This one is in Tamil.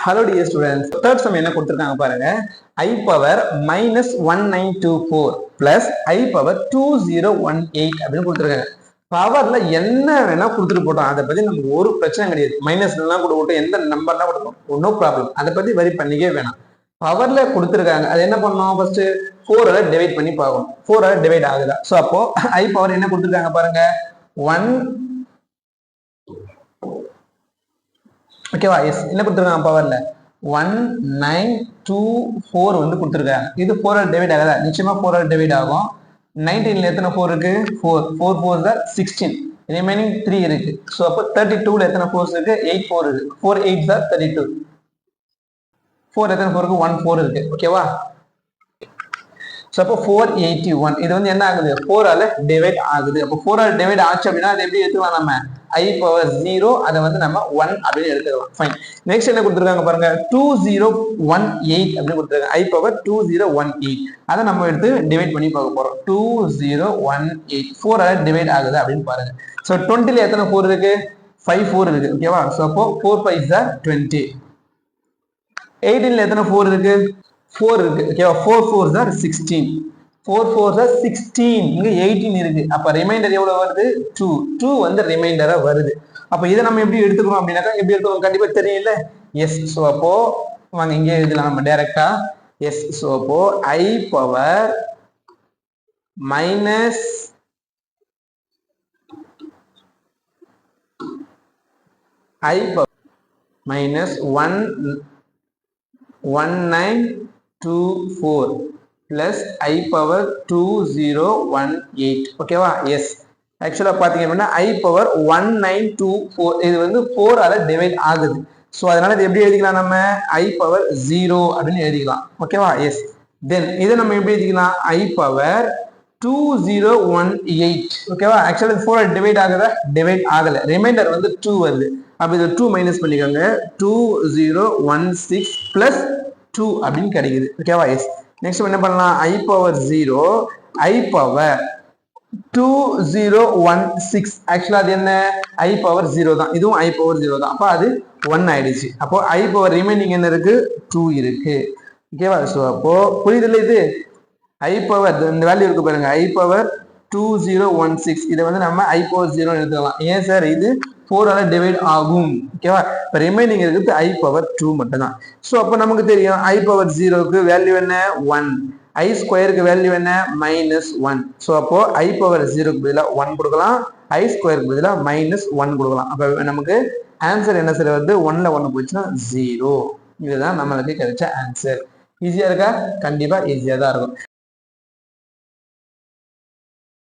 Hello dear students. Third sum என்ன கொடுத்திருக்காங்க பாருங்க. I power minus 1924 plus I power 2018 அப்படின்னு கொடுத்திருக்காங்க. பவர்ல என்ன வேணா கொடுத்துட்டு போட்டோம். அதை பத்தி நமக்கு ஒரு பிரச்சனை கிடையாது. மைனஸ் எல்லாம் கொடுக்கட்டும், எந்த நம்பர்லாம் கொடுக்கணும், நோ ப்ராப்ளம். அதை பத்தி வரி பண்ணிக்கவே வேணாம். பவர்ல கொடுத்துருக்காங்க, அது என்ன பண்ணணும், ஃபர்ஸ்ட் 4 டிவைட் பண்ணி பார்க்கணும். 4 டிவைட் ஆகுதா? ஸோ அப்போ I பவர் என்ன கொடுத்துருக்காங்க பாருங்க, 1 ஓகேவா? எஸ், என்ன கொடுத்துருக்காங்க பவர்ல 1924 வந்து கொடுத்துருக்காங்க. இது 4 டிவைட் ஆகுதா? நிச்சயமா 4 டிவைட் ஆகும். 19ல எத்தனை 4 இருக்கு? 4 4 4 தான் 16, ரிமைனிங் 3 இருக்கு. ஸோ அப்போ 32ல எத்தனை 4 இருக்கு? 8 4 இருக்கு. 4 8 தான் 32. 4 எத்தனை 4 இருக்கு? 1 4 இருக்கு. ஓகேவா? ஸோ அப்போ 481 இது வந்து என்ன ஆகுது? 4ஆல டிவைட் ஆகுது. அப்போ 4ஆல டிவைட் ஆச்சு அப்படின்னா அதை எப்படி எடுத்துக்கலாம் நம்ம? I பவர் 0, அதை வந்து நம்ம 1 அப்படின்னு எடுத்துக்கலாம். ஃபைன். நெக்ஸ்ட் என்ன கொடுத்துருக்காங்க பாருங்க, 2018 அப்படின்னு கொடுத்துருக்காங்க. I பவர் 2018 அதை நம்ம எடுத்து டிவைட் பண்ணி பார்க்க போறோம். 2018 4ஆல டிவைட் ஆகுது அப்படின்னு பாருங்க. ஸோ 20ல எத்தனை 4 இருக்கு? 5 4 இருக்கு. ஓகேவா? ஸோ அப்போ 4 5 தான் 20. 18ல எத்தனை 4 இருக்கு? 4 இருக்கு. ஓகேவா? 4 4 தான் 16. 4 4 தான் 16. இங்க 18 இருக்கு. அப்ப ரிமைண்டர் எவ்வளவு வருது? 2. 2 வந்து ரிமைண்டரா வருது. அப்ப இதை நம்ம எப்படி எடுத்துக்கிறோம் அப்படின்னாக்கா, எப்படி எடுத்துக்கிறோம் கண்டிப்பா தெரியல. எஸ். ஸோ அப்போ வாங்க இங்கே எழுதலாம் நம்ம டைரக்டா. எஸ். ஸோ அப்போ I power minus I power minus 1924 plus I power 2018. ஓகேவா? எஸ். ஆக்சுவலா பாத்தீங்க அப்படின்னா I பவர் 1924 இது வந்து 4ஆல டிவைட் ஆகுது. ஸோ அதனால இது எப்படி எழுதிக்கலாம் நம்ம? I பவர் 0 அப்படின்னு எழுதிக்கலாம். ஓகேவா? எஸ். தென் இதை நம்ம எப்படி எழுதிக்கலாம்? I power 2018. ஓகேவா? ஆக்சுவலா 4 டிவைட் ஆகுதா? டிவைட் ஆகல, ரிமைண்டர் வந்து 2 வருது. அப்ப இது 2 மைனஸ் பண்ணிக்கோங்க. 2016 பிளஸ் 2 அப்படின்னு கிடைக்குது. ஓகேவா? எஸ். நெக்ஸ்ட் என்ன பண்ணலாம்? I power 0 I power 2016. ஆக்சுவலா அது என்ன? I பவர் 0 தான், இதுவும் I பவர் 0 தான். அப்ப அது 1 ஆயிடுச்சு. அப்போ I பவர் ரிமைனிங் என்ன இருக்கு? 2 இருக்கு. ஓகேவா? ஸோ அப்போ புரியுதுல்ல இது? I பவர் இந்த வேல்யூ இருக்கு பாருங்க, I பவர் 2016 இதை வந்து நம்ம I பவர் 0 எடுத்துக்கலாம். ஏன் சார்? இது 4ஆல டிவைட் ஆகும். ஓகேவா? இப்போ ரிமைனிங் இருக்குது I பவர் 2 மட்டும் தான். ஸோ அப்போ நமக்கு தெரியும் I பவர் 0க்கு வேல்யூ என்ன? 1. I ஸ்கொயருக்கு வேல்யூ என்ன? -1. ஸோ அப்போ I பவர் 0க்கு பதிலாக 1 கொடுக்கலாம், I ஸ்கொயருக்கு பதிலாக -1 கொடுக்கலாம். அப்போ நமக்கு ஆன்சர் என்ன சார் வருது? 1ல 1 போச்சுன்னா 0. இதுதான் நம்மளுக்கு கிடைச்ச ஆன்சர். ஈஸியா இருக்கா? கண்டிப்பா ஈஸியா தான் இருக்கும்.